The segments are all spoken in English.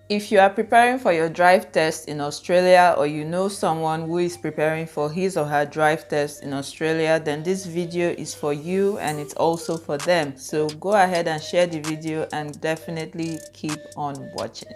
If you are preparing for your drive test in Australia, or you know someone who is preparing for his or her drive test in Australia, then this video is for you and it's also for them. So go ahead and share the video and definitely keep on watching.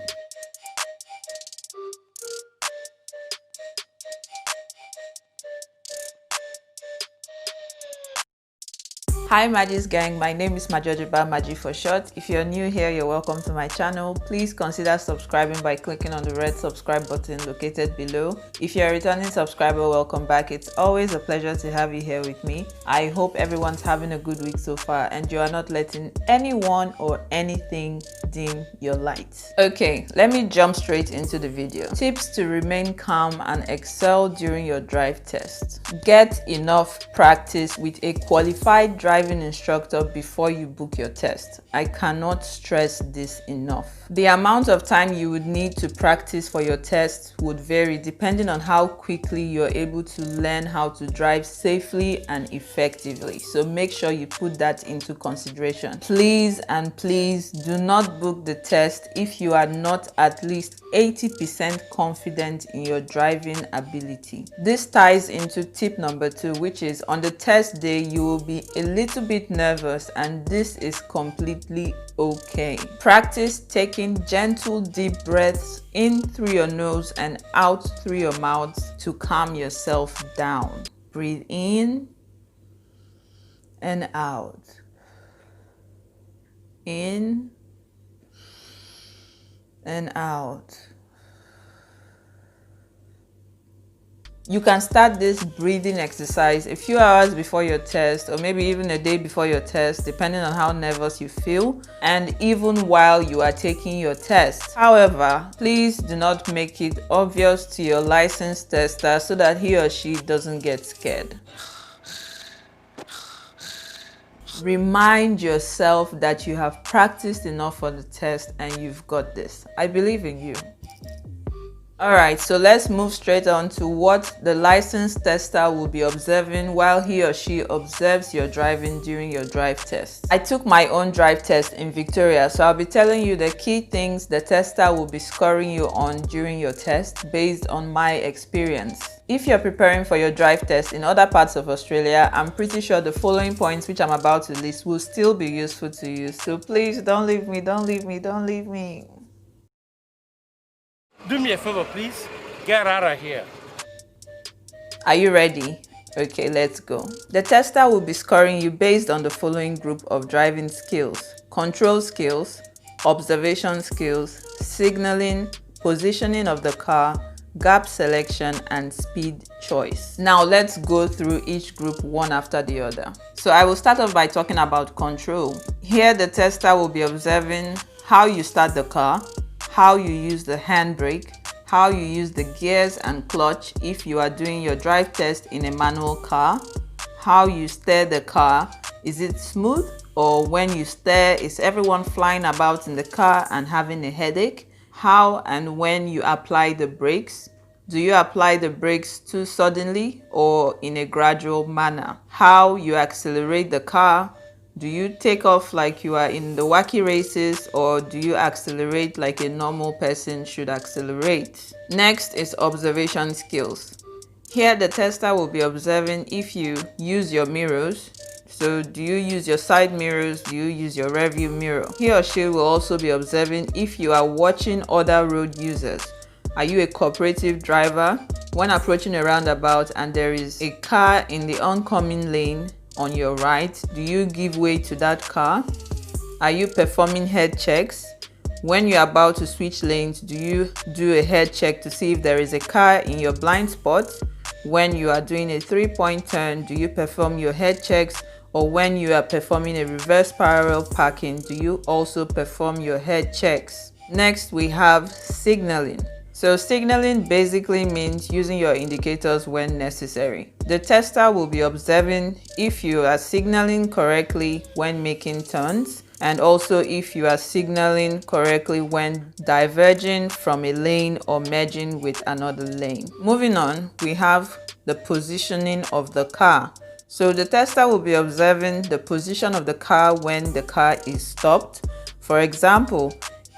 Hi Magis gang, my name is Majojiba Maji for short. If you're new here, you're welcome to my channel. Please consider subscribing by clicking on the red subscribe button located below. If you're a returning subscriber, welcome back. It's always a pleasure to have you here with me. I hope everyone's having a good week so far and you are not letting anyone or anything dim your light. Okay, let me jump straight into the video. Tips to remain calm and excel during your drive test. Get enough practice with a qualified driving instructor before you book your test. I cannot stress this enough. The amount of time you would need to practice for your test would vary depending on how quickly you're able to learn how to drive safely and effectively. So make sure you put that into consideration. Please and please do not book the test if you are not at least 80% confident in your driving ability. This ties into tip number 2, which is on the test day you will be a little bit nervous, and this is completely okay. Practice taking gentle deep breaths in through your nose and out through your mouth to calm yourself down. Breathe in and out. In and out. You can start this breathing exercise a few hours before your test, or maybe even a day before your test, depending on how nervous you feel, and even while you are taking your test. However, please do not make it obvious to your licensed tester so that he or she doesn't get scared. Remind yourself that you have practiced enough for the test and you've got this. I believe in you. Alright, so let's move straight on to what the licensed tester will be observing while he or she observes your driving during your drive test. I took my own drive test in Victoria, so I'll be telling you the key things the tester will be scoring you on during your test based on my experience. If you're preparing for your drive test in other parts of Australia, I'm pretty sure the following points which I'm about to list will still be useful to you. So please don't leave me, don't leave me, don't leave me. Do me a favor, please. Get out of here. Are you ready? Okay, let's go. The tester will be scoring you based on the following group of driving skills: control skills, observation skills, signaling, positioning of the car, gap selection, and speed choice. Now let's go through each group one after the other. So I will start off by talking about control. Here the tester will be observing how you start the car, how you use the handbrake, how you use the gears and clutch if you are doing your drive test in a manual car, how you steer the car, is it smooth, or when you steer, is everyone flying about in the car and having a headache, how and when you apply the brakes, do you apply the brakes too suddenly or in a gradual manner, how you accelerate the car, do you take off like you are in the wacky races, or do you accelerate like a normal person should accelerate? Next is observation skills. Here the tester will be observing if you use your mirrors. So do you use your side mirrors? Do you use your rear view mirror? He or she will also be observing if you are watching other road users. Are you a cooperative driver? When approaching a roundabout and there is a car in the oncoming lane on your right, do you give way to that car? Are you performing head checks? When you're about to switch lanes, do you do a head check to see if there is a car in your blind spot? When you are doing a 3-point turn, do you perform your head checks? Or when you are performing a reverse parallel parking, do you also perform your head checks? Next, we have signaling. So signaling basically means using your indicators when necessary. The tester will be observing if you are signaling correctly when making turns, and also if you are signaling correctly when diverging from a lane or merging with another lane. Moving on, we have the positioning of the car. So the tester will be observing the position of the car when the car is stopped. For example,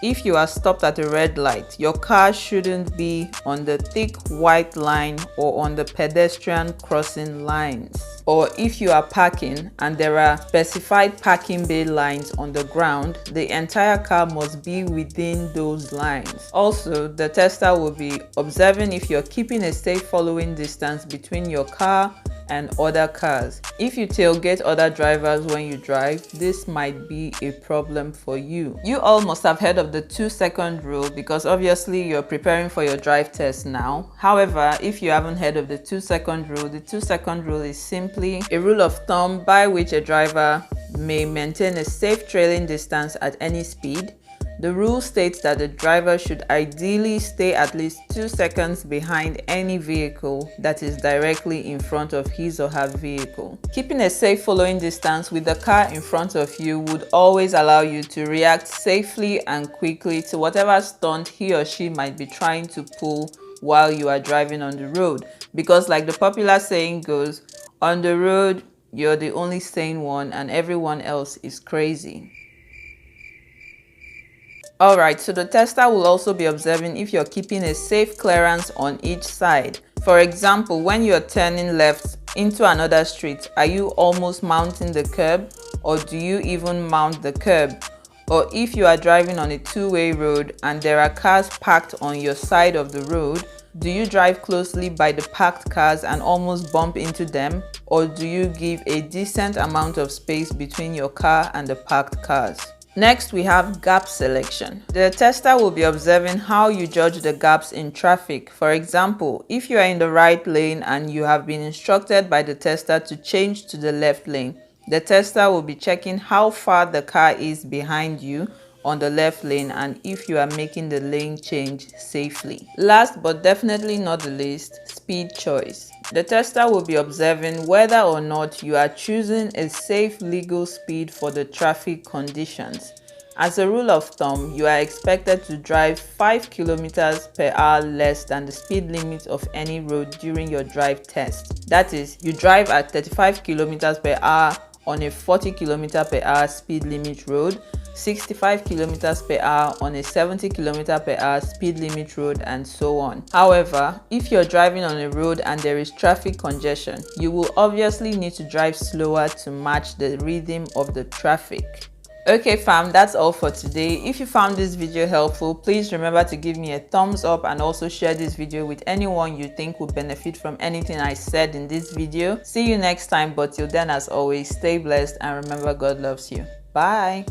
If you are stopped at a red light, your car shouldn't be on the thick white line or on the pedestrian crossing lines. Or if you are parking and there are specified parking bay lines on the ground, the entire car must be within those lines. Also, the tester will be observing if you're keeping a safe following distance between your car and other cars. If you tailgate other drivers when you drive, this might be a problem for you. You all must have heard of the 2-second rule because obviously you're preparing for your drive test now. However, if you haven't heard of the 2-second rule, the 2-second rule is simply a rule of thumb by which a driver may maintain a safe trailing distance at any speed. The rule states that the driver should ideally stay at least 2 seconds behind any vehicle that is directly in front of his or her vehicle. Keeping a safe following distance with the car in front of you would always allow you to react safely and quickly to whatever stunt he or she might be trying to pull while you are driving on the road. Because like the popular saying goes, on the road, you're the only sane one and everyone else is crazy. Alright, so the tester will also be observing if you're keeping a safe clearance on each side. For example, when you're turning left into another street, are you almost mounting the curb, or do you even mount the curb? Or if you are driving on a two-way road and there are cars parked on your side of the road, do you drive closely by the parked cars and almost bump into them? Or do you give a decent amount of space between your car and the parked cars? Next, we have gap selection. The tester will be observing how you judge the gaps in traffic. For example, if you are in the right lane and you have been instructed by the tester to change to the left lane, the tester will be checking how far the car is behind you on the left lane and if you are making the lane change safely. Last but definitely not the least, speed choice. The tester will be observing whether or not you are choosing a safe legal speed for the traffic conditions. As a rule of thumb, you are expected to drive 5 km per hour less than the speed limit of any road during your drive test. That is, you drive at 35 km per hour on a 40 km per hour speed limit road, 65 km per hour on a 70 km per hour speed limit road, and so on. However, if you're driving on a road and there is traffic congestion, you will obviously need to drive slower to match the rhythm of the traffic. Okay fam, that's all for today. If you found this video helpful, please remember to give me a thumbs up and also share this video with anyone you think would benefit from anything I said in this video. See you next time, but till then, as always, stay blessed and remember God loves you. Bye.